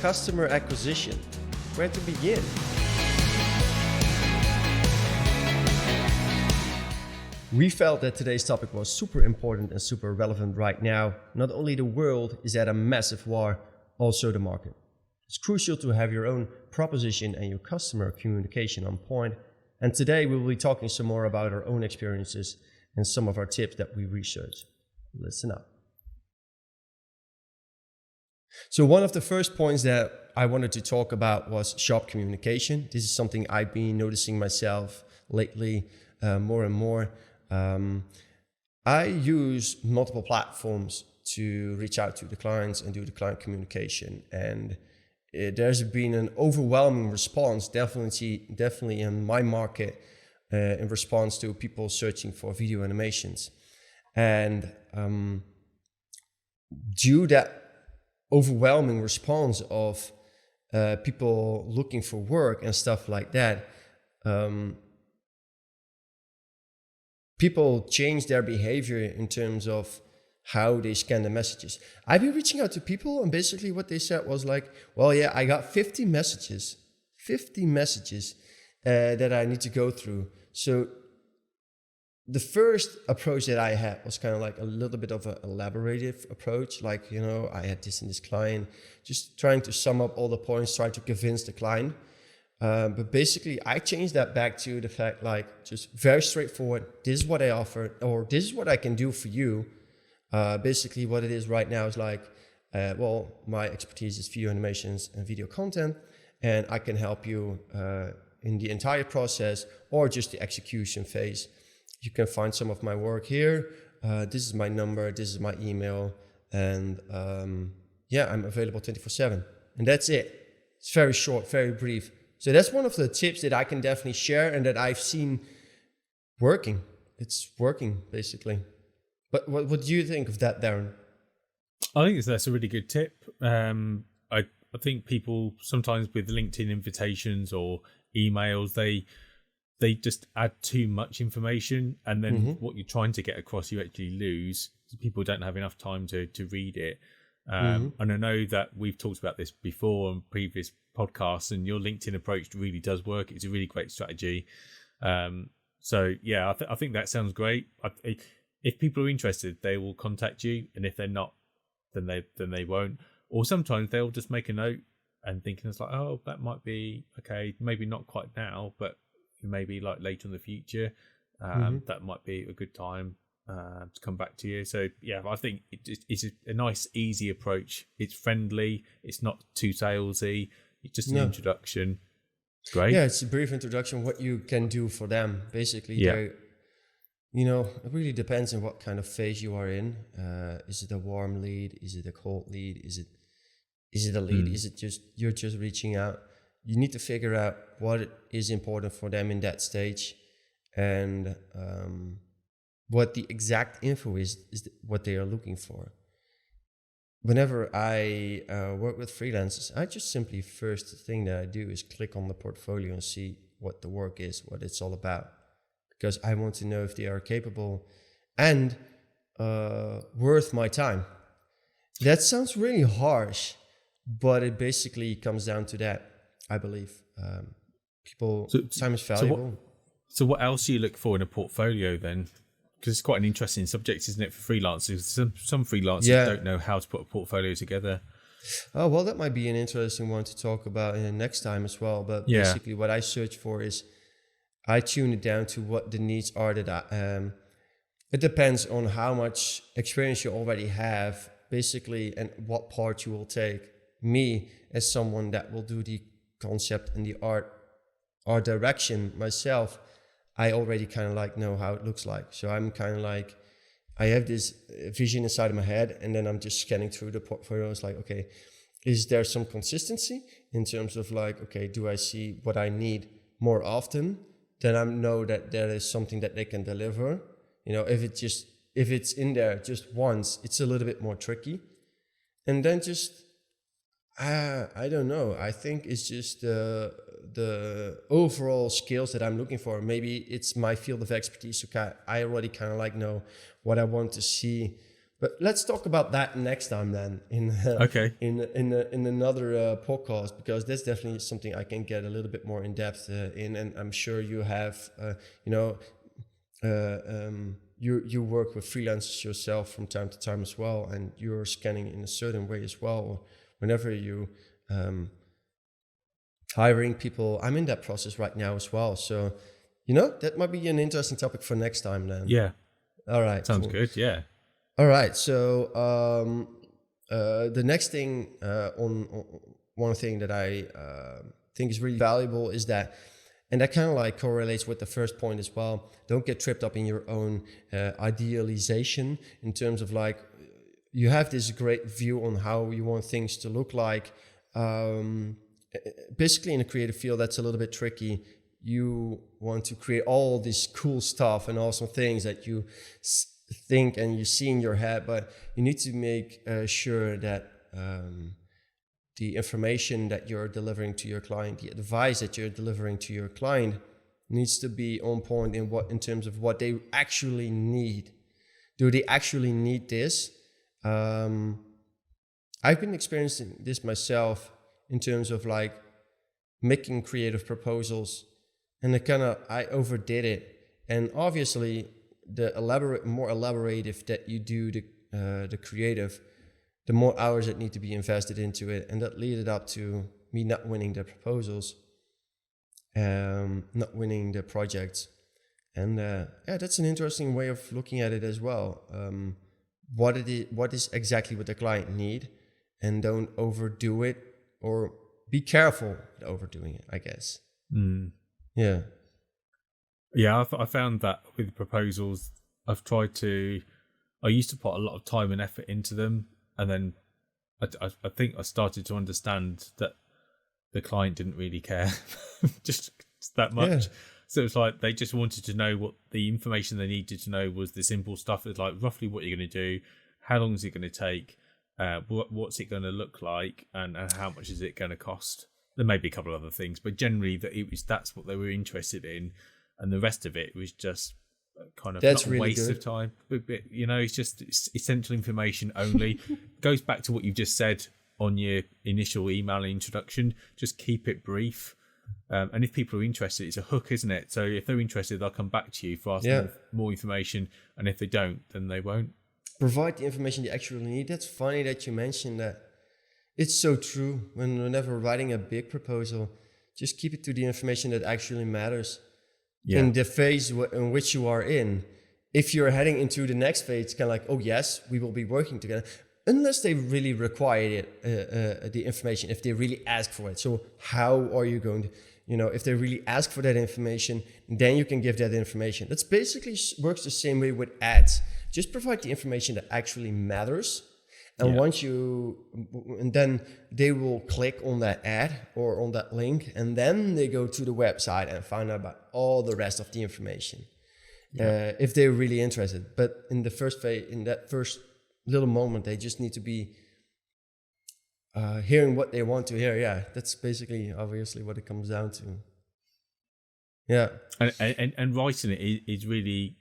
customer acquisition. Where to begin? We felt that today's topic was super important and super relevant right now. Not only the world is at a massive war, also the market. It's crucial to have your own proposition and your customer communication on point. And today we will be talking some more about our own experiences and some of our tips that we researched. Listen up. So one of the first points that I wanted to talk about was shop communication. This is something I've been noticing myself lately more and more. I use multiple platforms to reach out to the clients and do the client communication. And there's been an overwhelming response, definitely in my market, in response to people searching for video animations. And due to that overwhelming response of people looking for work and stuff like that, people change their behavior in terms of how they scan the messages. I've been reaching out to people, and basically what they said was like, well, yeah, I got 50 messages that I need to go through. So the first approach that I had was kind of like a little bit of an elaborative approach. Like, I had this and this client, just trying to sum up all the points, try to convince the client. But basically, I changed that back to the fact, like, just very straightforward. This is what I offer, or this is what I can do for you. Basically, what it is right now is like, my expertise is video animations and video content, and I can help you in the entire process or just the execution phase. You can find some of my work here. This is my number, this is my email, and I'm available 24/7. And that's it. It's very short, very brief. So that's one of the tips that I can definitely share and that I've seen working. It's working, basically. But what do you think of that, Darren? I think that's a really good tip. I think people sometimes with LinkedIn invitations or emails, they just add too much information, and then what you're trying to get across, you actually lose. People don't have enough time to read it. And I know that we've talked about this before on previous podcasts, and your LinkedIn approach really does work. It's a really great strategy. So yeah, I think that sounds great. If people are interested, they will contact you, and if they're not, then they won't. Or sometimes they'll just make a note and thinking it's like, oh, that might be okay, maybe not quite now, but maybe like later in the future, that might be a good time to come back to you. So yeah, I think it's a nice, easy approach. It's friendly. It's not too salesy. It's just an introduction. It's great. Yeah, it's a brief introduction. What you can do for them, basically. Yeah. It really depends on what kind of phase you are in. Is it a warm lead? Is it a cold lead? Is it a lead? Is it just you're just reaching out? You need to figure out what is important for them in that stage, and what the exact info is what they are looking for. Whenever I work with freelancers, I just simply, first thing that I do is click on the portfolio and see what the work is, what it's all about. Because I want to know if they are capable and worth my time. That sounds really harsh, but it basically comes down to that, I believe. Time is valuable. So what else do you look for in a portfolio then? Because it's quite an interesting subject, isn't it, for freelancers? Some freelancers don't know how to put a portfolio together. Oh, well, that might be an interesting one to talk about next time as well. But basically what I search for is, I tune it down to what the needs are that it depends on how much experience you already have, basically, and what part you will take. Me, as someone that will do the concept and the art direction myself, I already kind of like know how it looks like. So I'm kind of like, I have this vision inside of my head, and then I'm just scanning through the portfolio. It's like, okay, is there some consistency in terms of like, okay, do I see what I need more often? Then I know that there is something that they can deliver. If it's in there just once, it's a little bit more tricky. And then just, I don't know. I think it's just the overall skills that I'm looking for. Maybe it's my field of expertise. Okay, I already kind of like know what I want to see But let's talk about that next time then Okay. in another podcast, because that's definitely something I can get a little bit more in depth in, and I'm sure you have you know you work with freelancers yourself from time to time as well, and you're scanning in a certain way as well. Or whenever you hiring people, I'm in that process right now as well. So that might be an interesting topic for next time then. Yeah. All right. Sounds Cool. good. Yeah. All right. So the next thing on one thing that I think is really valuable is that, and that kind of like correlates with the first point as well. Don't get tripped up in your own idealization, in terms of like, you have this great view on how you want things to look like. Basically, in a creative field, that's a little bit tricky. You want to create all this cool stuff and awesome things that you think and you see in your head, but you need to make sure that the information that you're delivering to your client, the advice that you're delivering to your client, needs to be on point in terms of what they actually need. Do they actually need this? I've been experiencing this myself in terms of like making creative proposals, and I overdid it. And obviously, the more elaborative that you do the creative, the more hours that need to be invested into it, and that led up to me not winning the proposals, not winning the projects. And that's an interesting way of looking at it as well. What is exactly what the client need, and don't overdo it, or be careful with overdoing it, I guess. Yeah. Yeah, I found that with proposals, I used to put a lot of time and effort into them, and then I think I started to understand that the client didn't really care just that much. Yeah. So it's like they just wanted to know what the information they needed to know was the simple stuff. It's like roughly what you're going to do, how long is it going to take, what's it going to look like, and how much is it going to cost. There may be a couple of other things, but generally that's what they were interested in, and the rest of it was just kind of That's not a really waste good. of time. But it's essential information only. Goes back to what you just said on your initial email introduction. Just keep it brief. And if people are interested, it's a hook, isn't it? So if they're interested, they'll come back to you for asking more information. And if they don't, then they won't. Provide the information they actually need. That's funny that you mentioned that. It's so true. Whenever writing a big proposal, just keep it to the information that actually matters. Yeah. In the phase in which you are in. If you're heading into the next phase, it's kind of like, oh yes, we will be working together. Unless they really require it, the information, if they really ask for it. So how are you going to, if they really ask for that information, then you can give that information. That's basically works the same way with ads. Just provide the information that actually matters. And and then they will click on that ad or on that link, and then they go to the website and find out about all the rest of the information. If they're really interested. But in the first phase, in that first little moment, they just need to be hearing what they want to hear. Yeah, that's basically obviously what it comes down to. Yeah. And writing it is really,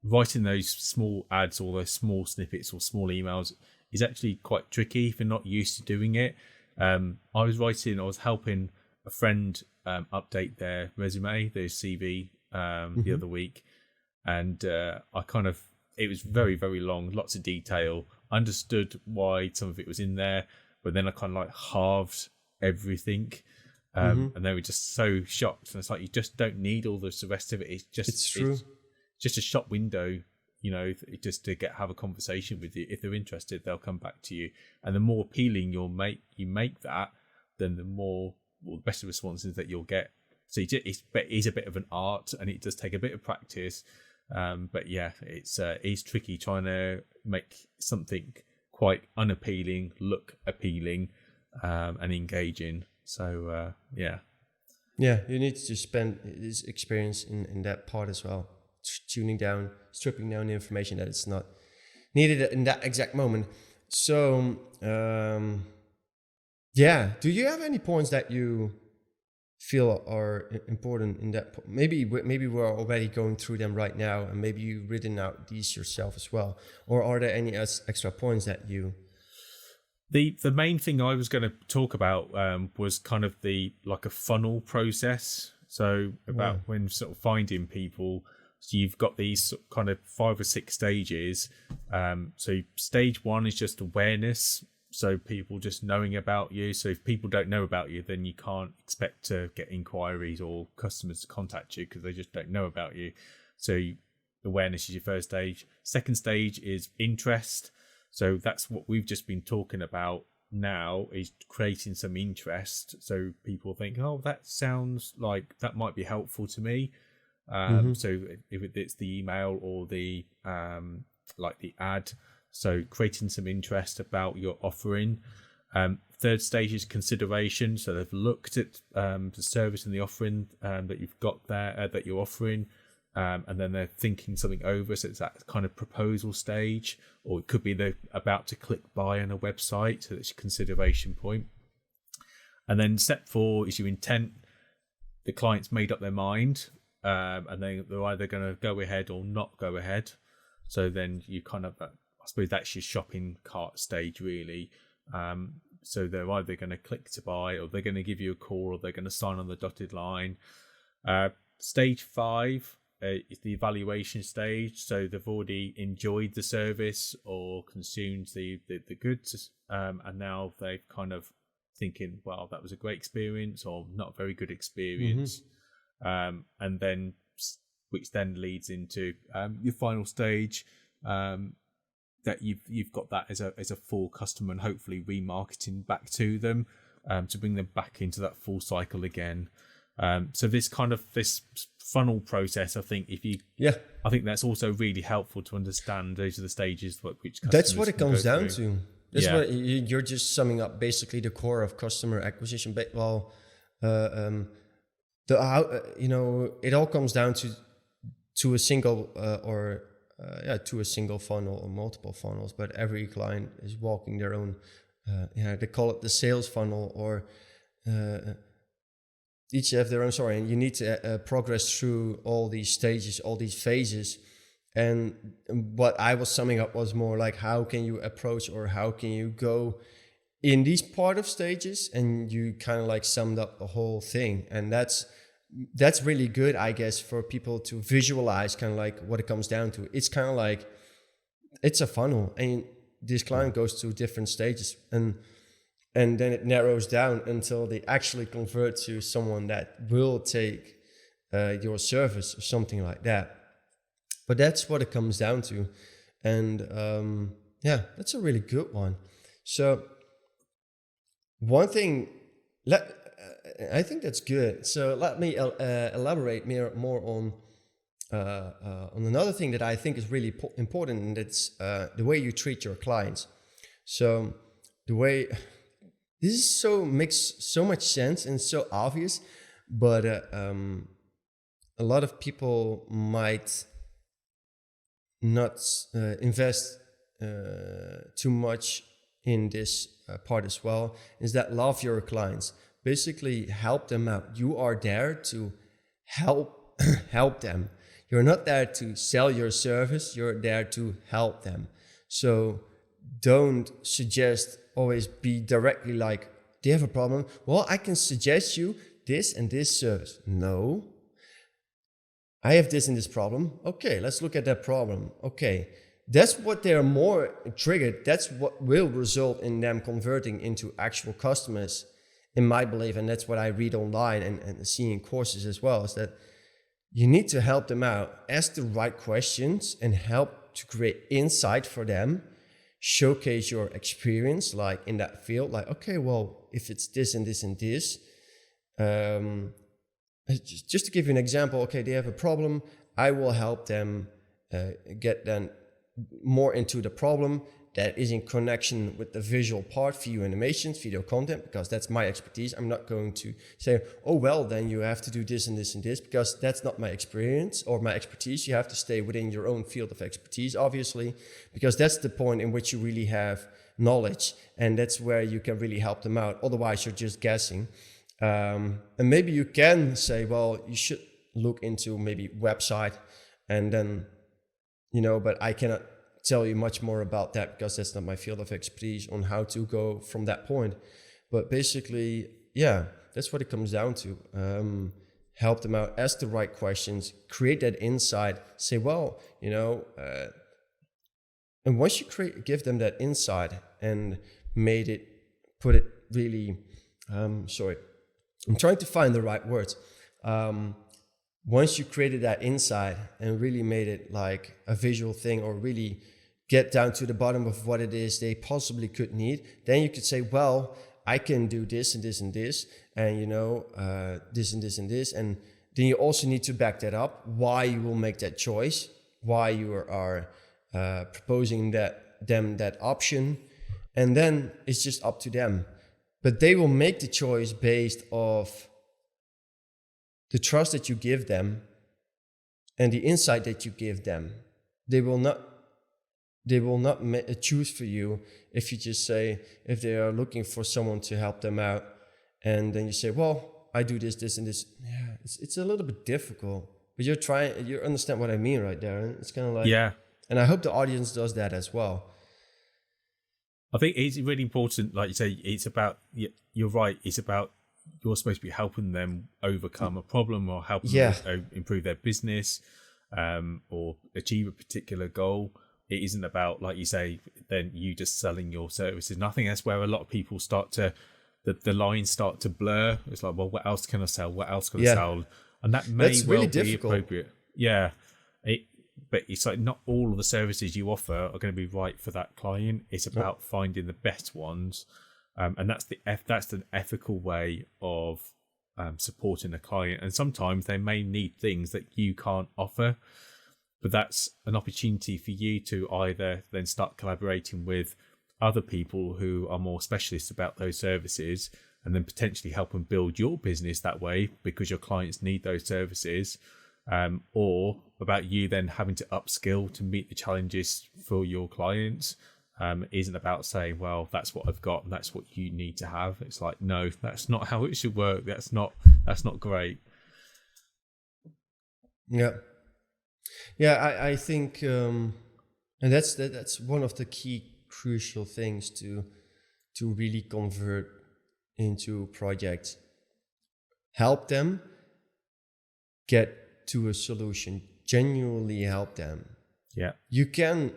writing those small ads or those small snippets or small emails is actually quite tricky if you're not used to doing it. I was helping a friend update their resume, their CV the other week. And it was very, very long, lots of detail. I understood why some of it was in there, but then I kind of like halved everything. And they were just so shocked. And it's like, you just don't need all the rest of it. It's true. It's just a shop window, just to have a conversation with you. If they're interested, they'll come back to you. And the more appealing you make that, then the better responses that you'll get. So it is a bit of an art, and it does take a bit of practice. But yeah, it's tricky trying to make something quite unappealing look appealing and engaging. So yeah, you need to spend this experience in that part as well, stripping down the information that it's not needed in that exact moment. So do you have any points that you feel are important in that? Maybe we're already going through them right now, and maybe you've written out these yourself as well. Or are there any extra points that you? The main thing I was going to talk about was kind of like a funnel process. So about when sort of finding people. So you've got these kind of 5 or 6 stages. So stage 1 is just awareness. So people just knowing about you. So if people don't know about you, then you can't expect to get inquiries or customers to contact you because they just don't know about you. So awareness is your first stage. Second stage is interest. So that's what we've just been talking about now, is creating some interest. So people think, oh, that sounds like that might be helpful to me. So if it's the email or the like the ad, so creating some interest about your offering. Third stage is consideration. So they've looked at the service and the offering that you've got there, that you're offering, and then they're thinking something over. So it's that kind of proposal stage, or it could be they're about to click buy on a website. So that's your consideration point. And then step 4 is your intent. The client's made up their mind. And they're either going to go ahead or not go ahead. So then you kind of, I suppose that's your shopping cart stage, really. So they're either going to click to buy, or they're going to give you a call, or they're going to sign on the dotted line. Stage 5 is the evaluation stage. So they've already enjoyed the service or consumed the goods, and now they're kind of thinking, well, that was a great experience or not a very good experience. And then, which then leads into your final stage, that you've got that as a full customer, and hopefully remarketing back to them to bring them back into that full cycle again. So this funnel process, I think, I think that's also really helpful to understand. Those are the stages which customers That's what it comes down to. That's Yeah. what you're just summing up basically the core of customer acquisition. But it all comes down to a single to a single funnel or multiple funnels. But every client is walking their own. They call it the sales funnel, or each have their own story, and you need to progress through all these stages, all these phases. And what I was summing up was more like, how can you approach, or how can you go in these part of stages? And you kind of like summed up the whole thing. And that's really good, I guess, for people to visualize kind of like what it comes down to. It's kind of like, it's a funnel, and this client goes through different stages, and then it narrows down until they actually convert to someone that will take your service or something like that. But that's what it comes down to. And that's a really good one. So one thing, I think that's good. So let me elaborate more on another thing that I think is really important, and it's the way you treat your clients. So the way, this makes so much sense and so obvious, but a lot of people might not invest too much in this part as well, is that love your clients. Basically help them out. You are there to help them. You're not there to sell your service, you're there to help them. So don't suggest, always be directly like, they have a problem, well, I can suggest you this and this service. No, I have this and this problem. Okay, let's look at that problem. Okay, that's what they're more triggered. That's what will result in them converting into actual customers, in my belief. And that's what I read online and see in courses as well, is that you need to help them out, ask the right questions, and help to create insight for them. Showcase your experience, like in that field, like, okay, well, if it's this and this and this, just to give you an example, okay, they have a problem, I will help them get them more into the problem that is in connection with the visual part, video animations, video content, because that's my expertise. I'm not going to say, oh, well, then you have to do this and this and this, because that's not my experience or my expertise. You have to stay within your own field of expertise, obviously, because that's the point in which you really have knowledge, and that's where you can really help them out. Otherwise, you're just guessing. And maybe you can say, well, you should look into maybe website, and then, but I cannot tell you much more about that because that's not my field of expertise on how to go from that point. But basically, yeah, that's what it comes down to. Help them out, ask the right questions, create that insight, say, well, and once you give them that insight and put it really, sorry, I'm trying to find the right words. Once you created that insight and really made it like a visual thing, or really get down to the bottom of what it is they possibly could need, then you could say, well, I can do this and this and this, and this and this and this. And then you also need to back that up, why you will make that choice, why you are proposing them that option. And then it's just up to them. But they will make the choice based off the trust that you give them and the insight that you give them. They will not choose for you if you just say, if they are looking for someone to help them out, and then you say, well, I do this, this, and this. Yeah, it's a little bit difficult, but you understand what I mean, right, Darren? It's kind of like, yeah. And I hope the audience does that as well. I think it's really important, like you say, it's about, you're right, it's about, you're supposed to be helping them overcome a problem, or helping them improve their business, or achieve a particular goal. It isn't about, like you say, then you just selling your services. And I think that's where a lot of people start to, the lines start to blur. It's like, well, what else can I sell? What else can I sell? And that may well be appropriate. Yeah. But it's like, not all of the services you offer are going to be right for that client. It's about finding the best ones. And that's an ethical way of supporting a client. And sometimes they may need things that you can't offer. But that's an opportunity for you to either then start collaborating with other people who are more specialists about those services, and then potentially help them build your business that way because your clients need those services, or about you then having to upskill to meet the challenges for your clients. Isn't about saying, well, that's what I've got and that's what you need to have. It's like, no, that's not how it should work. That's not great. Yeah. Yeah, I think, and that's one of the key crucial things to really convert into projects. Help them get to a solution. Genuinely help them. Yeah. You can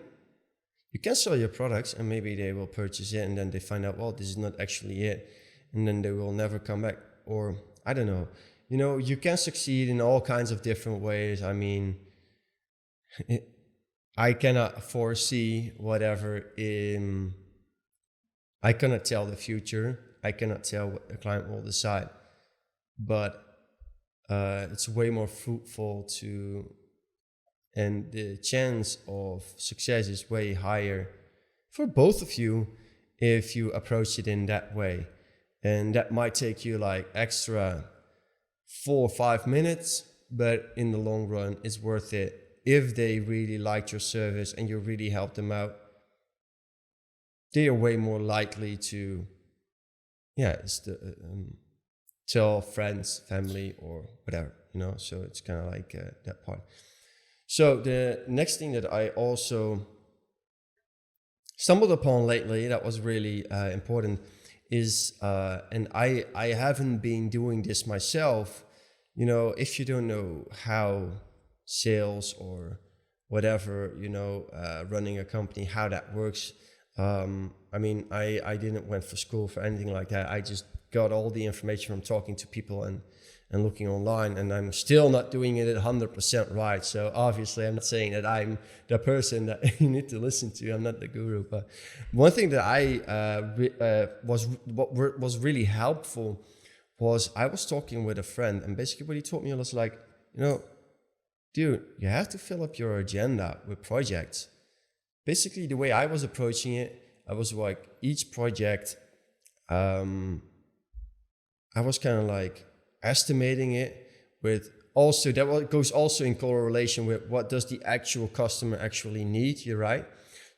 sell your products, and maybe they will purchase it, and then they find out, well, this is not actually it, and then they will never come back. Or I don't know. You can succeed in all kinds of different ways. I mean, I cannot foresee whatever I cannot tell the future. I cannot tell what the client will decide, but it's way more fruitful and the chance of success is way higher for both of you if you approach it in that way. And that might take you like extra 4 or 5 minutes, but in the long run, it's worth it. If they really liked your service and you really helped them out, they are way more likely to, tell friends, family, or whatever, So it's kind of like that part. So the next thing that I also stumbled upon lately that was really important is, and I haven't been doing this myself, if you don't know how sales or whatever, running a company, how that works. I didn't went for school for anything like that. I just got all the information from talking to people and looking online, and I'm still not doing it at 100% right. So obviously I'm not saying that I'm the person that you need to listen to. I'm not the guru, but one thing that was really helpful was I was talking with a friend, and basically what he told me was like, dude, you have to fill up your agenda with projects. Basically, the way I was approaching it, I was like, each project, I was kind of like estimating it with also, that goes also in correlation with what does the actual customer actually need, you're right?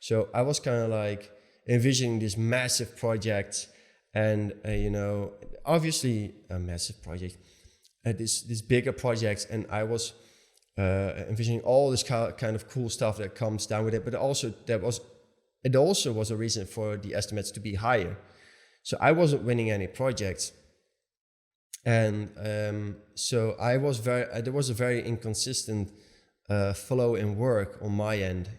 So I was kind of like envisioning this massive project, And obviously a massive project, this bigger projects, and I was envisioning all this kind of cool stuff that comes down with it. But also it also was a reason for the estimates to be higher. So I wasn't winning any projects, and so there was a very inconsistent flow in work on my end,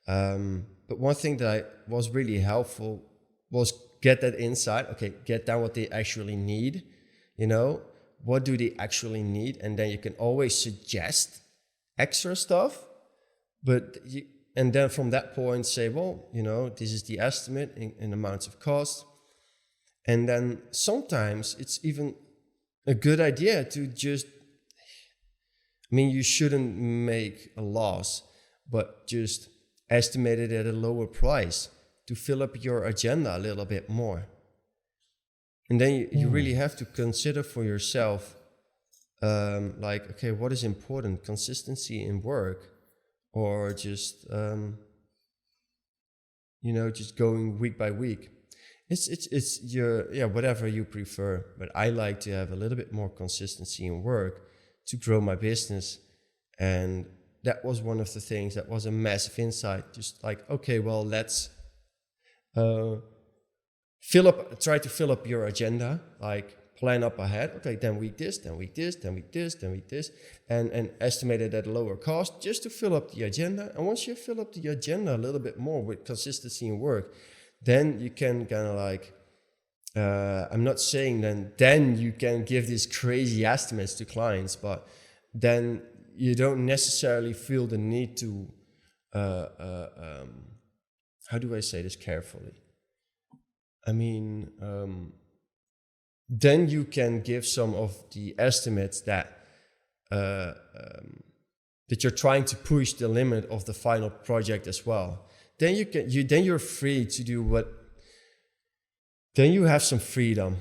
But one thing that was really helpful was get that insight. Okay, get down what they actually need, what do they actually need, and then you can always suggest extra stuff. And then from that point say, well, this is the estimate in amounts of cost. And then sometimes it's even a good idea to just, you shouldn't make a loss, but just estimate it at a lower price to fill up your agenda a little bit more. And then you really have to consider for yourself, okay, what is important? Consistency in work, or just, just going week by week. It's whatever you prefer. But I like to have a little bit more consistency in work to grow my business. And that was one of the things that was a massive insight. Just like, okay, well, let's try to fill up your agenda, like plan up ahead. Okay, then week this, then week this, then week this, then week this, and estimate it at a lower cost just to fill up the agenda. And once you fill up the agenda a little bit more with consistency in work, then you can kind of like, I'm not saying then you can give these crazy estimates to clients, but then you don't necessarily feel the need to, how do I say this carefully? Then you can give some of the estimates that you're trying to push the limit of the final project as well. Then you're free to do then you have some freedom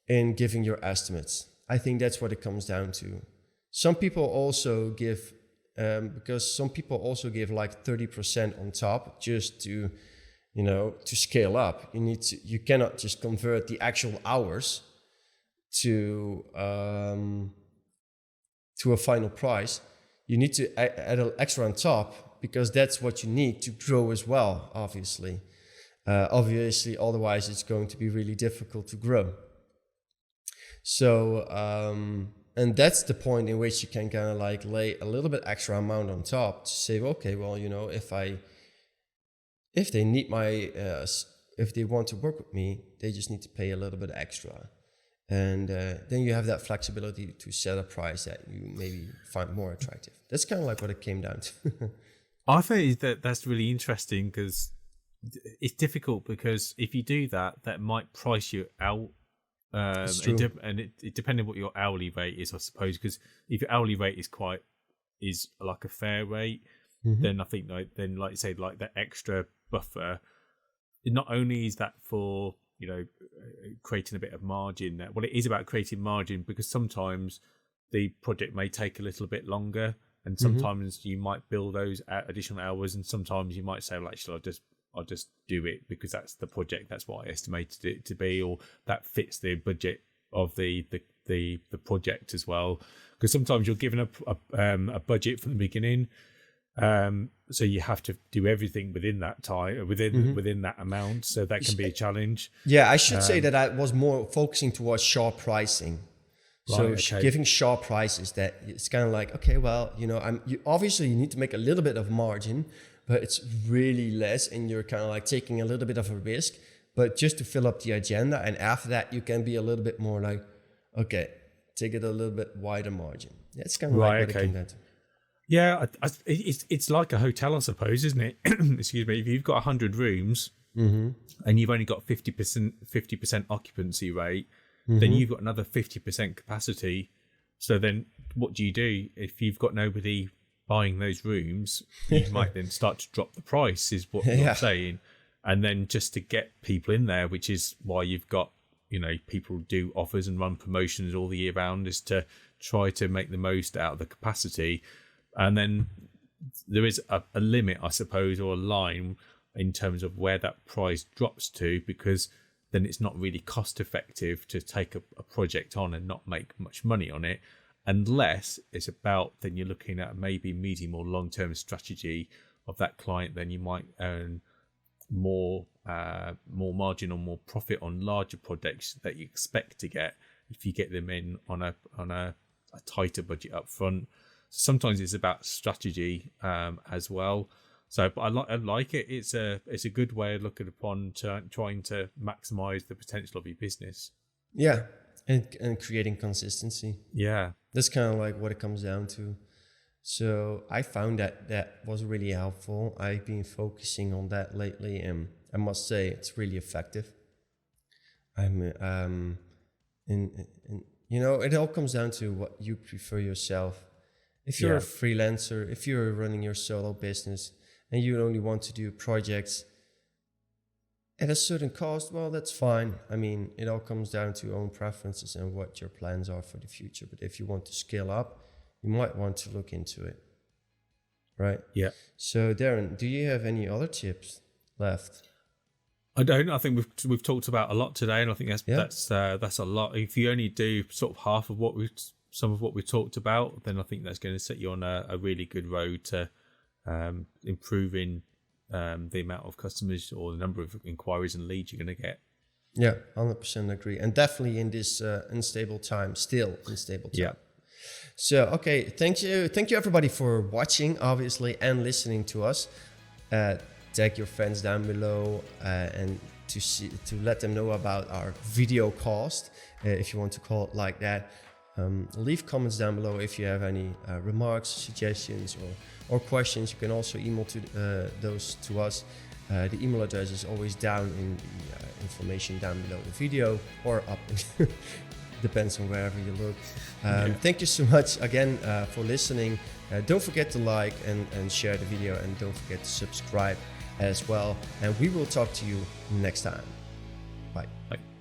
in giving your estimates. I think that's what it comes down to. Some people also give, because some people also give like 30% on top just to, to scale up. You cannot just convert the actual hours to a final price. You need to add an extra on top, because that's what you need to grow as well, obviously. Otherwise it's going to be really difficult to grow. So, and that's the point in which you can kind of like lay a little bit extra amount on top to say, okay, well, if they need if they want to work with me, they just need to pay a little bit extra. And then you have that flexibility to set a price that you maybe find more attractive. That's kind of like what it came down to. I think that's really interesting, because it's difficult, because if you do that, that might price you out. And it depending what your hourly rate is, I suppose, because if your hourly rate is like a fair rate, then I think like you say, like that extra buffer, not only is that for creating a bit of margin there. Well, it is about creating margin, because sometimes the project may take a little bit longer, and sometimes you might bill those additional hours, and sometimes you might say, well, actually, I'll just do it because that's the project, that's what I estimated it to be, or that fits the budget of the project as well. Because sometimes you're given a budget from the beginning, so you have to do everything within that time, within that amount. So that can be a challenge. Yeah, I should say that I was more focusing towards sharp pricing. So giving sharp prices, that it's kind of like, okay, well, obviously you need to make a little bit of margin, but it's really less, and you're kind of like taking a little bit of a risk, but just to fill up the agenda. And after that, you can be a little bit more like, okay, take it a little bit wider margin. That's kind of like what it came down to. Yeah, it's like a hotel, I suppose, isn't it? Excuse me. If you've got 100 rooms and you've only got 50% occupancy rate, then you've got another 50% capacity. So then what do you do if you've got nobody buying those rooms? You might then start to drop the price, is what you're saying. And then just to get people in there, which is why you've got, people do offers and run promotions all the year round, is to try to make the most out of the capacity. And then there is a limit, I suppose, or a line in terms of where that price drops to, because then it's not really cost effective to take a project on and not make much money on it, unless it's about, then you're looking at maybe medium or long-term strategy of that client. Then you might earn more margin or more profit on larger projects that you expect to get if you get them in on a tighter budget up front. Sometimes it's about strategy as well. So, but I like it. It's a good way of looking upon trying to maximize the potential of your business. Yeah, and creating consistency. Yeah, that's kind of like what it comes down to. So I found that was really helpful. I've been focusing on that lately, and I must say it's really effective. And you know, it all comes down to what you prefer yourself. If you're a freelancer, if you're running your solo business and you only want to do projects at a certain cost, well, that's fine. I mean, it all comes down to your own preferences and what your plans are for the future. But if you want to scale up, you might want to look into it, right? Yeah. So Darren, do you have any other tips left? I don't. I think we've talked about a lot today, and I think that's a lot. If you only do sort of half of some of what we talked about, then I think that's going to set you on a really good road to improving the amount of customers or the number of inquiries and leads you're going to get. Yeah, 100% agree, and definitely in this unstable time. Yeah. So, okay, thank you everybody for watching, obviously, and listening to us. Tag your friends down below and to let them know about our video cast, if you want to call it like that. Leave comments down below if you have any remarks, suggestions, or questions. You can also email those to us. The email address is always down in the information down below the video, or up. Depends on wherever you look. Thank you so much again for listening. Don't forget to like and share the video, and don't forget to subscribe as well. And we will talk to you next time. Bye. Bye.